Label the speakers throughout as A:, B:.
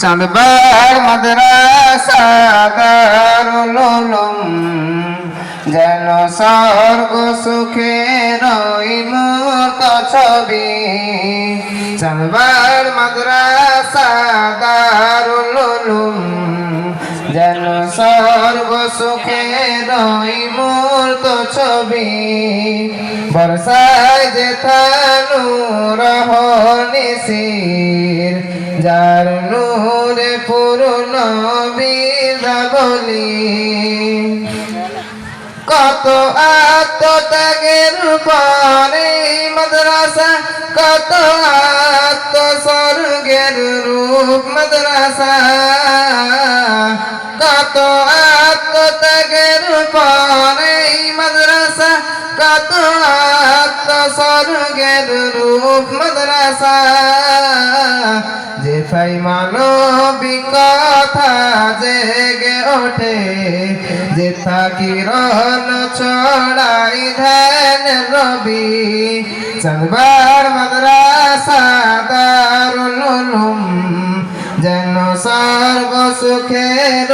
A: চাঁদবার মাদ্রাসা দারুল উলুম যেন স্বর্গ সুখের মূর্ত ছবি। চাঁদবার মাদ্রাসা দারুল উলুম যেন স্বর্গ সুখের মূর্ত ছবি। বর্ষায় যেথানু রহনিসির যার নূরে পূর্ণ বিদাবলি। কত আত্মত্যাগের পরে মাদ্রাসা, কত আত্মস্বর্গের রূপ মাদ্রাসা। কত আত্মত্যাগের পরে মাদ্রাসা, কত আত্মস্বর্গের রূপ মাদ্রাসা। যেথায় মানবিকতা জেগে ওঠে, যেথা কিরণ ছড়াই ধ্যান রবি। চাঁদবার মাদ্রাসা দারুল উলুম যেন স্বর্গ সুখের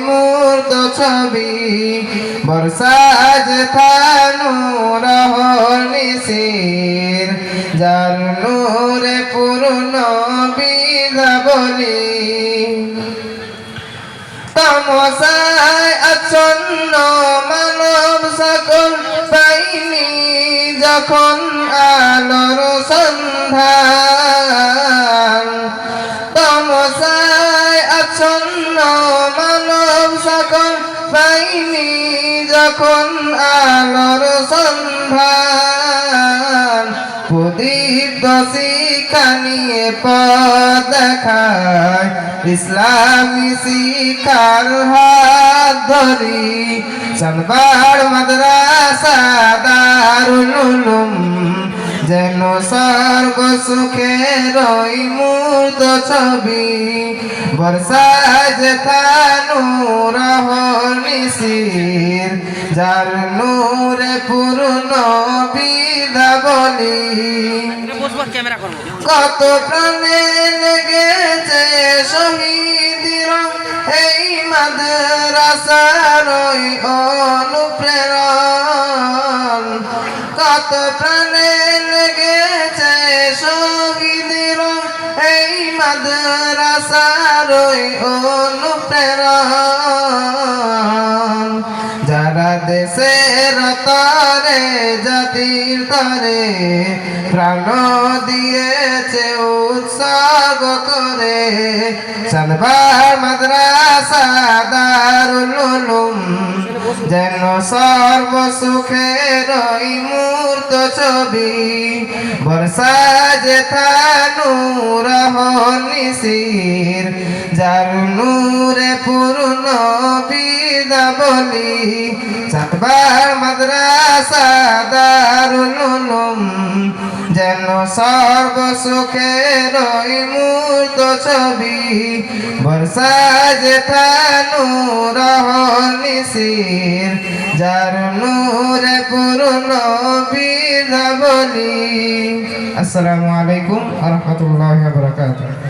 A: মূর্ত ছবি। বর্ষা যেথানু রহনিসির যার নূরে পূর্ণ বিধাবলি। তামসায় আচ্ছন্ন মানব সকল পাইনি যখন আলোর সন্ধান। তামসায় আচ্ছন্ন মানব সকল পাইনি যখন আলোর সন্ধান। প্রদীপ্ত শিক্ষা নিয়ে পথ দেখায় ইসলামী শিক্ষার হাত ধরি। চাঁদবার মাদ্রাসা দারুল উলুম যেন স্বর্গ সুখের মূর্ত ছবি। বর্ষা যেথানু রহনিসির যার নূরে পূর্ণ বিধাবলি। কত প্রাণে লেগেছে শহীদের এই মাদ্রাসার অনুপ্রেরণ। কত প্রাণে লেগেছে শহীদের এই মাদ্রাসার অনুপ্রেরণ। যারা দেশের তরে জাতির তরে প্রাণ দিয়েছে উৎসর্গ করে। চাঁদবার মাদ্রাসা দারুল উলুম যেন সর্ব সুখের মূর্ত ছবি। বর্ষা যেথানু রহনিসির যার নূরে পূর্ণ বিদাবলি। চাঁদবার মাদ্রাসা দারুল উলুম যেন সর্ব সুখের মূর্ত ছবি। বর্ষা যেথানু রহনিসির যার নূরে পূর্ণ বিধাবলি। আসসালামু আলাইকুম ওয়া রাহমাতুল্লাহি ওয়া বারাকাতুহু।